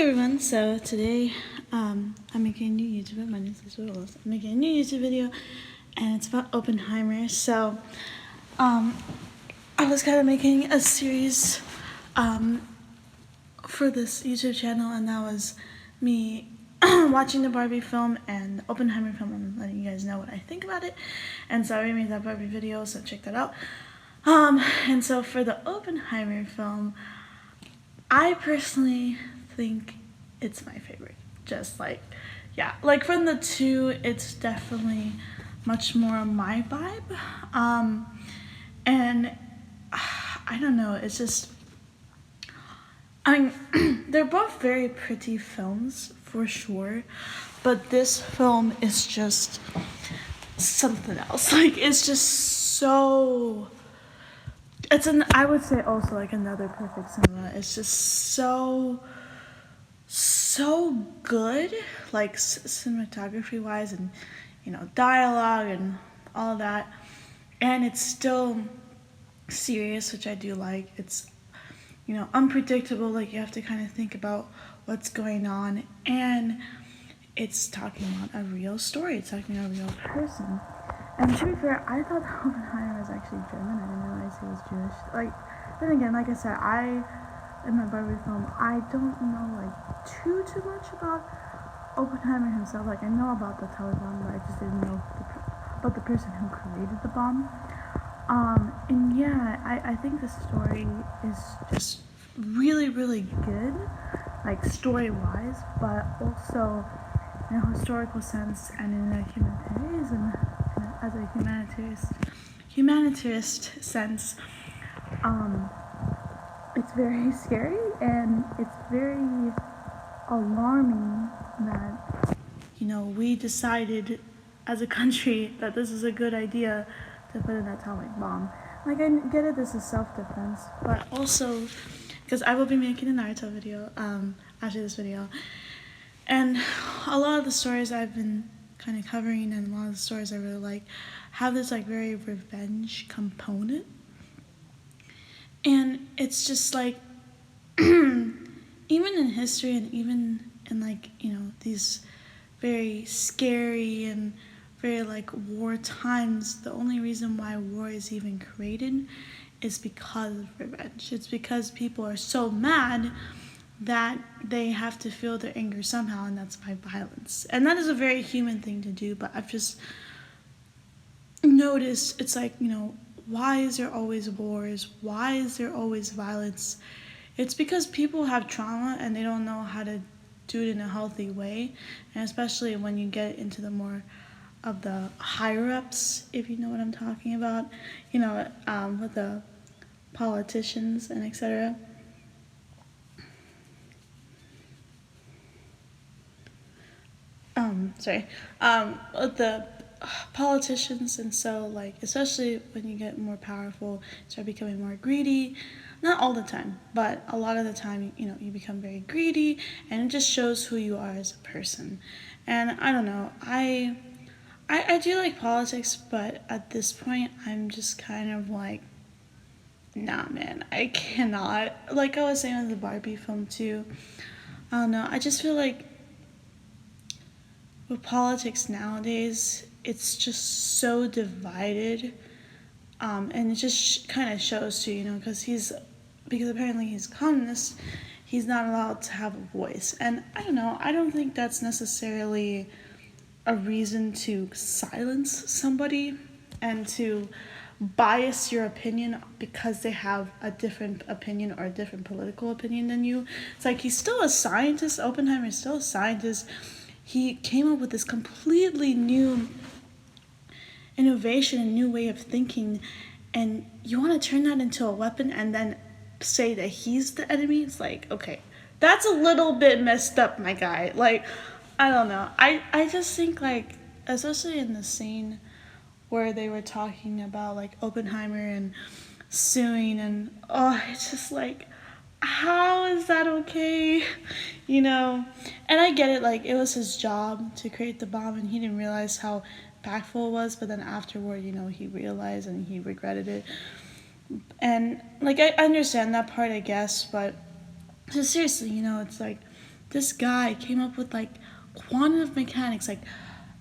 everyone, so today I'm making a new YouTube video. My name is Rose. I'm making a new YouTube video and it's about Opennhimer. So I was kind of making a series for this YouTube channel, and that was me watching the Barbie film and the Opennhimer film and letting you guys know what I think about it. And so I made that Barbie video, so check that out. And so for the Opennhimer film, I personally think it's my favorite. Just like, yeah, like from the two, it's definitely much more my vibe. And I don't know, it's just, I mean, they're both very pretty films for sure, but this film is just something else. Like, it's just so, I would say also like another perfect cinema. It's just so good, like cinematography wise, and dialogue and all that, and it's still serious, which I do like. It's unpredictable, like you have to kind of think about what's going on, and it's talking about a real story. It's talking about a real person. And to be fair, I thought Oppenheimer was actually German. I didn't realize he was Jewish. Like, then again, like I said, in my Barbie film, I don't know like too much about Oppenheimer himself. Like, I know about the atomic bomb, but I just didn't know about the person who created the bomb. And yeah, I think the story is just really good, like story-wise, but also in a historical sense and in a humanitarian, as a humanitarist sense. It's very scary, and it's very alarming that we decided as a country that this is a good idea to put an atomic bomb. Like, I get it, this is self-defense, but also because I will be making a Naruto video after this video, and a lot of the stories I've been kind of covering and a lot of the stories I really like have this like very revenge component, and it's just like even in history and even in like these very scary and very like war times, the only reason why war is even created is because of revenge. It's because people are so mad that they have to feel their anger somehow, and that's by violence. And that is a very human thing to do, but I've just noticed it's like, why is there always wars? Why is there always violence? It's because people have trauma and they don't know how to do it in a healthy way, and especially when you get into the more of the higher ups, if you know what I'm talking about, with the politicians and etc. With the politicians, and so like especially when you get more powerful, you start becoming more greedy. Not all the time, but a lot of the time, you become very greedy, and it just shows who you are as a person. And I don't know, I do like politics, but at this point, I'm just kind of like, nah, man, I cannot. Like I was saying with the Barbie film too, I don't know, I just feel like with politics nowadays, it's just so divided, and it just kind of shows too, because apparently he's communist, he's not allowed to have a voice. And I don't know, I don't think that's necessarily a reason to silence somebody and to bias your opinion because they have a different opinion or a different political opinion than you. It's like, he's still a scientist. Oppenheimer is still a scientist. He came up with this completely new innovation and new way of thinking, and you want to turn that into a weapon and then say that he's the enemy? It's like, okay, that's a little bit messed up, my guy. Like, I don't know. I just think, like, especially in the scene where they were talking about, like, Oppenheimer and suing, and, it's just like, how is that okay? And I get it, like, it was his job to create the bomb, and he didn't realize how impactful it was, but then afterward, he realized and he regretted it. And, like, I understand that part, I guess, but just seriously, it's like, this guy came up with like quantum mechanics. Like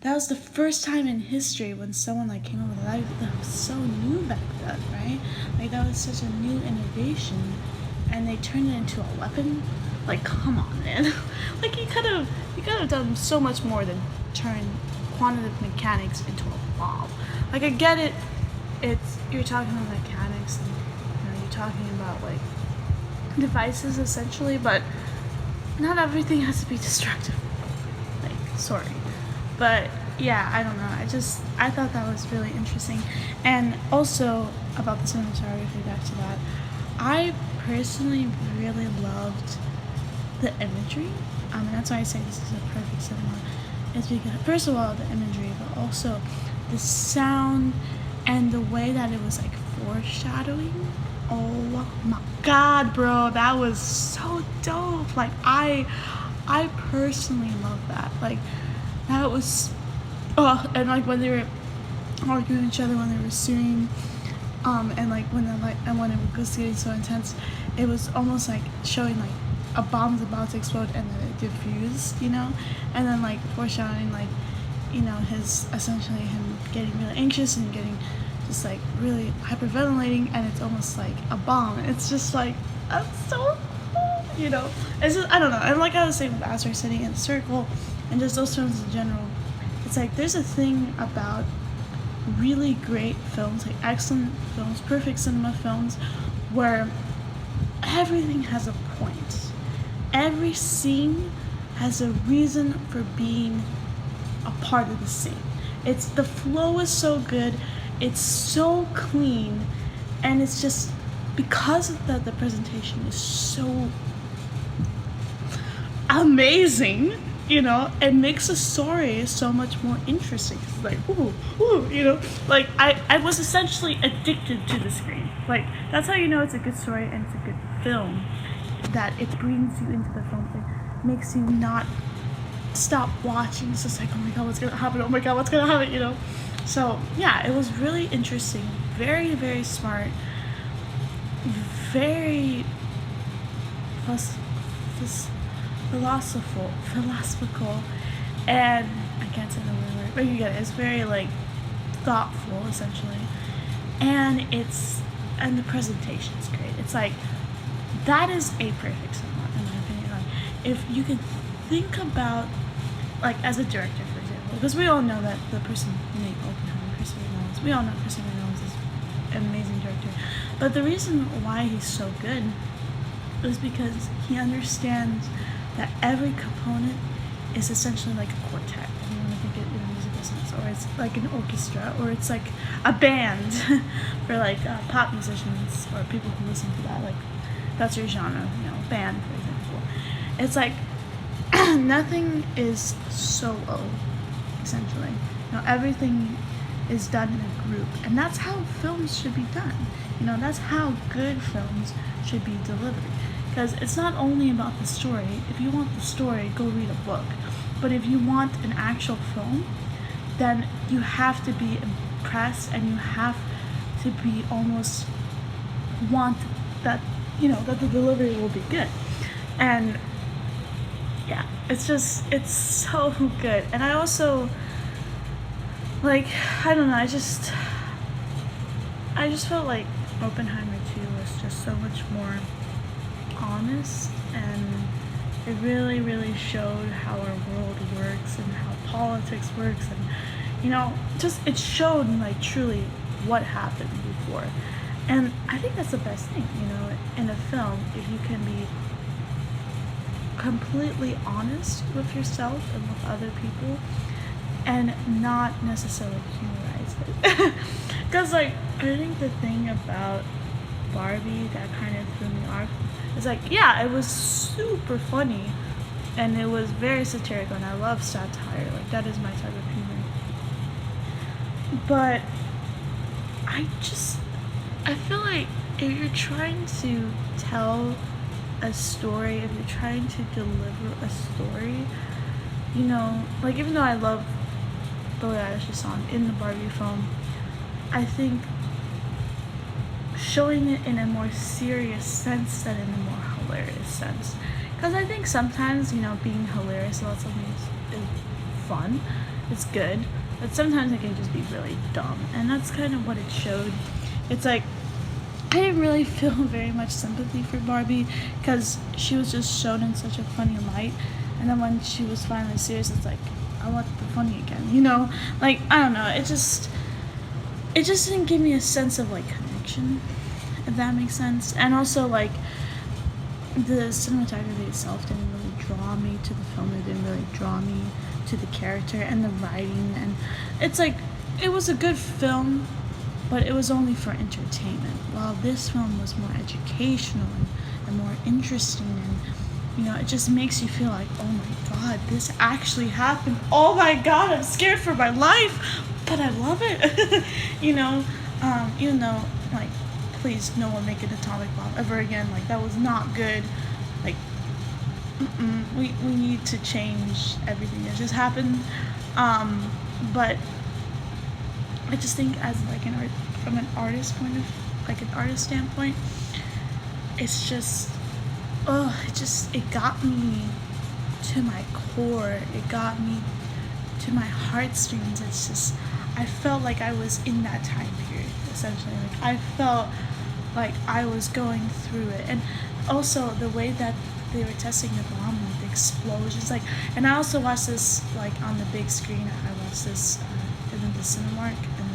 that was the first time in history when someone like came up with that was so new back then, right? Like that was such a new innovation, and they turned it into a weapon. Like, come on, man! Like you could have done so much more than turn quantum mechanics into a bomb. Like I get it, it's you're talking about mechanics and you're talking about like devices essentially, but not everything has to be destructive. Like, sorry. But yeah, I don't know. I thought that was really interesting. And also about the cinematography, back to that, I personally really loved the imagery. And that's why I say this is a perfect cinema. It's because, first of all, the imagery, but also the sound and the way that it was like foreshadowing. Oh my god, bro, that was so dope. Like I personally love that. Like that was and like when they were arguing with each other, when they were suing, and like when it was getting so intense, it was almost like showing like a bomb's about to explode and then it diffused, and then like foreshadowing like, his essentially him getting really anxious and getting just like really hyperventilating, and it's almost like a bomb. It's just like that's so cool, It's just, I don't know. And like I was saying with Astor sitting in a circle, and just those films in general, it's like there's a thing about really great films, like excellent films, perfect cinema films, where everything has a point. Every scene has a reason for being a part of the scene. It's the flow is so good, it's so clean, and it's just because of that the presentation is so amazing, it makes the story so much more interesting. It's like like I was essentially addicted to the screen. Like that's how you know it's a good story and it's a good film, that it brings you into the film. It makes you not stop watching. It's just like, oh my god, what's gonna happen? Oh my god, what's gonna happen? So yeah, it was really interesting, very, very smart, very philosophical, and I can't say the word, but you get it. It's very like thoughtful essentially, and the presentation is great. It's like that is a perfect cinema in my opinion. Like if you could think about like as a director, for example, because we all know that the person who made Opennhimer, Christopher Nolan, we all know Christopher Nolan is an amazing director, but the reason why he's so good is because he understands that every component is essentially like a quartet. If you want to think it in a musical sense, or it's like an orchestra, or it's like a band for like pop musicians or people who listen to that. Like that's your genre, band, for example. It's like nothing is solo, essentially. Everything is done in a group, and that's how films should be done. That's how good films should be delivered. Because it's not only about the story. If you want the story, go read a book. But if you want an actual film, then you have to be impressed, and you have to be almost want that, that the delivery will be good. And yeah, it's so good. And I also, like, I don't know, I just felt like Oppenheimer 2 was just so much more honest, and it really, really showed how our world works and how politics works, and just it showed like truly what happened before. And I think that's the best thing, in a film, if you can be completely honest with yourself and with other people and not necessarily humorize it. Because like I think the thing about Barbie that kind of threw me off is like, yeah, it was super funny and it was very satirical, and I love satire. Like that is my type of humor. But I feel like if you're trying to tell a story, if you're trying to deliver a story, like even though I love Billie Eilish's song in the Barbie film, I think showing it in a more serious sense than in a more hilarious sense Because I think sometimes, being hilarious about something is fun, it's good, but sometimes it can just be really dumb. And that's kind of what it showed. It's like, I didn't really feel very much sympathy for Barbie because she was just shown in such a funny light. And then when she was finally serious, it's like, I want the funny again, Like, I don't know, it just didn't give me a sense of, like, connection, if that makes sense. And also, like, the cinematography itself didn't really draw me to the film. It didn't really draw me to the character and the writing. And it's like, it was a good film, but it was only for entertainment. While this film was more educational and more interesting, and it just makes you feel like, oh my god, this actually happened. Oh my god, I'm scared for my life, but I love it. Even though, like, please, no one make an atomic bomb ever again. Like, that was not good. Like, we need to change everything that just happened. But I just think as, like, from an artist point of, like, an artist standpoint, it's just, it got me to my core. It got me to my heartstrings. It's just, I felt like I was in that time period, essentially. Like, I felt like I was going through it. And also the way that they were testing the bomb with the explosions, like, and I also watched this, like, on the big screen. I watched this in the Cinemark, and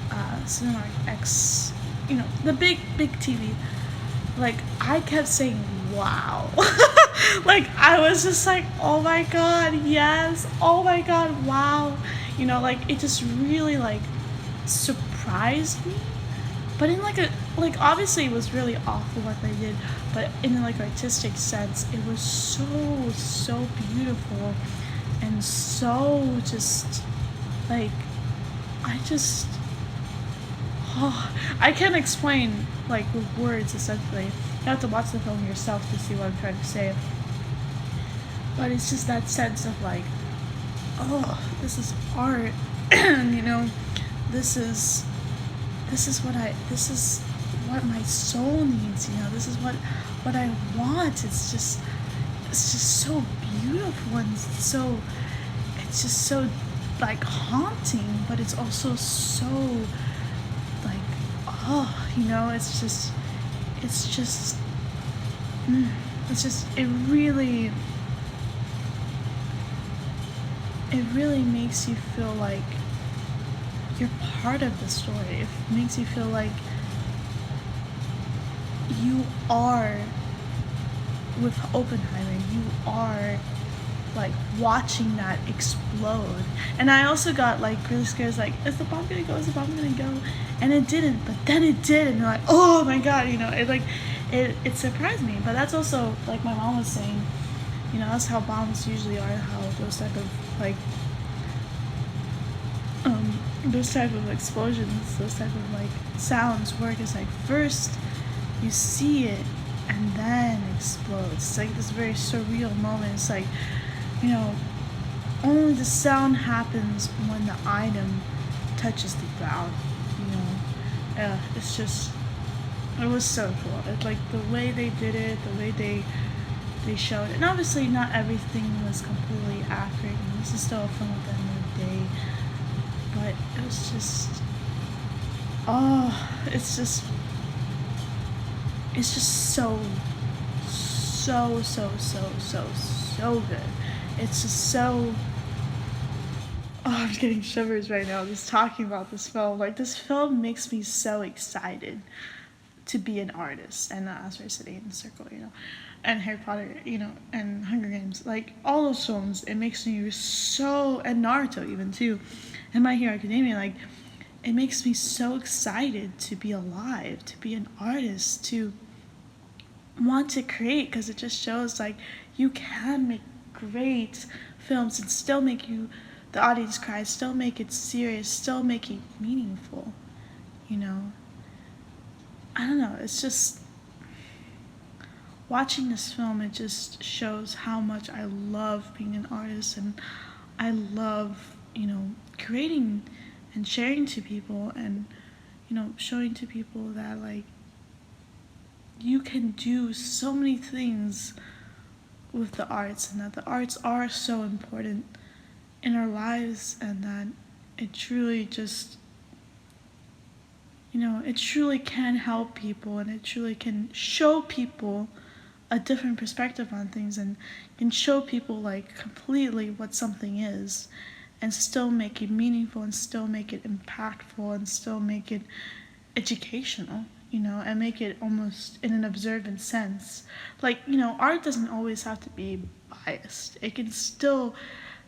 the Cinemark X, the big TV. Like, I kept saying, wow. Like, I was just like, oh my god, yes, oh my god, wow. Like, it just really, like, surprised me. But in, like, obviously it was really awful what they did, but in, like, artistic sense, it was so beautiful, and so just, like, I can't explain, like, with words, essentially. You have to watch the film yourself to see what I'm trying to say. But it's just that sense of, like, oh, this is art. this is what my soul needs. This is what I want. It's just so beautiful, and it's just so, like, haunting, but it's also so, like, it really makes you feel like you're part of the story. It makes you feel like you are with Oppenheimer. You are, like, watching that explode. And I also got, like, really scared. Like, is the bomb gonna go? Is the bomb gonna go? And it didn't. But then it did. And you're like, oh my god. It surprised me. But that's also, like my mom was saying, that's how bombs usually are. How those type of, like, those type of explosions, those type of, like, sounds work. Is like, first you see it and then it explodes. It's like this very surreal moment. It's like, only the sound happens when the item touches the ground. It's just, it was so cool. It's like the way they did it, the way they showed it. And obviously not everything was completely accurate. This is still a film at the end of the day. But it was just, it's just so good. It's just so, I'm getting shivers right now just talking about this film. Like, this film makes me so excited to be an artist. And Asteroid City and Circle, and Harry Potter, and Hunger Games. Like, all those films, it makes me so, and Naruto even too, and My Hero Academia, like, it makes me so excited to be alive, to be an artist, to want to create, because it just shows, like, you can make great films and still make the audience cry, still make it serious, still make it meaningful. I don't know, it's just, watching this film, it just shows how much I love being an artist, and I love, creating and sharing to people, and, showing to people that, like, you can do so many things with the arts, and that the arts are so important in our lives, and that it truly just, it truly can help people, and it truly can show people a different perspective on things, and can show people like completely what something is, and still make it meaningful, and still make it impactful, and still make it educational, and make it almost in an observant sense. Like, art doesn't always have to be biased. It can still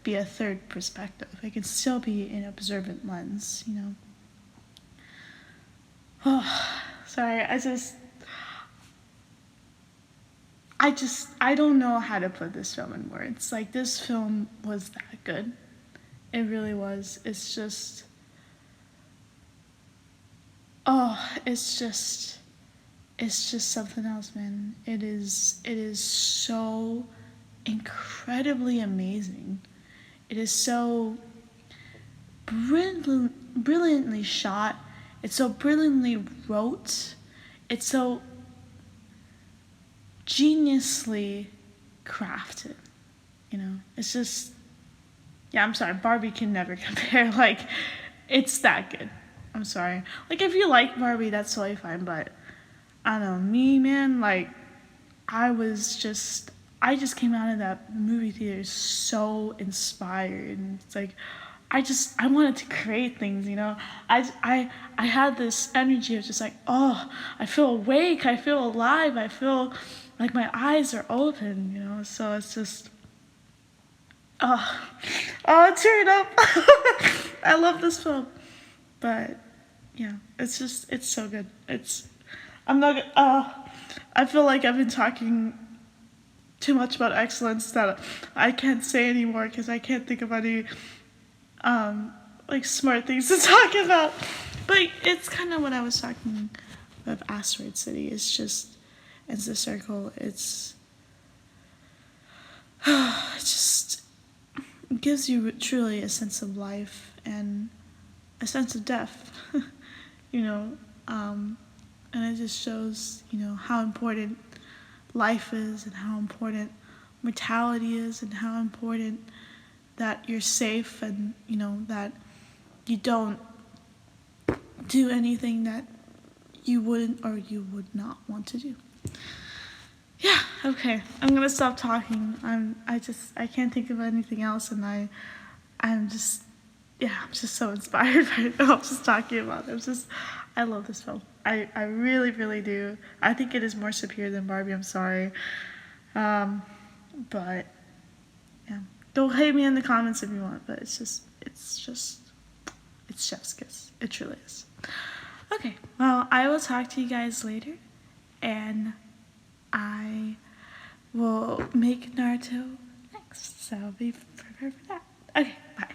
be a third perspective. It can still be an observant lens. Oh, sorry, I don't know how to put this film in words. Like, this film was that good. It really was. It's just, it's just something else, man. It is so incredibly amazing. It is so brilliantly shot. It's so brilliantly wrote. It's so geniusly crafted. It's just, yeah, I'm sorry, Barbie can never compare. Like, it's that good. I'm sorry. Like, if you like Barbie, that's totally fine, but I don't know, me, man, like, I just came out of that movie theater so inspired, and it's like, I wanted to create things. I had this energy of just like, oh, I feel awake, I feel alive, I feel like my eyes are open. So it's just, tearing up. I love this film, but yeah, it's so good. I'm not, I feel like I've been talking too much about excellence that I can't say anymore, because I can't think of any like smart things to talk about. But it's kind of what I was talking of Asteroid City. It's the circle. It just gives you truly a sense of life and a sense of death. And it just shows, how important life is, and how important mortality is, and how important that you're safe, and that you don't do anything that you wouldn't or you would not want to do. Yeah, okay, I'm gonna stop talking. I can't think of anything else, and I'm just so inspired right now just talking about it. I love this film. I really, really do. I think it is more superior than Barbie, I'm sorry. But yeah. Don't hate me in the comments if you want, but it's chef's kiss. It truly is. Okay, well, I will talk to you guys later, and I will make Naruto next, so be prepared for that. Okay, bye.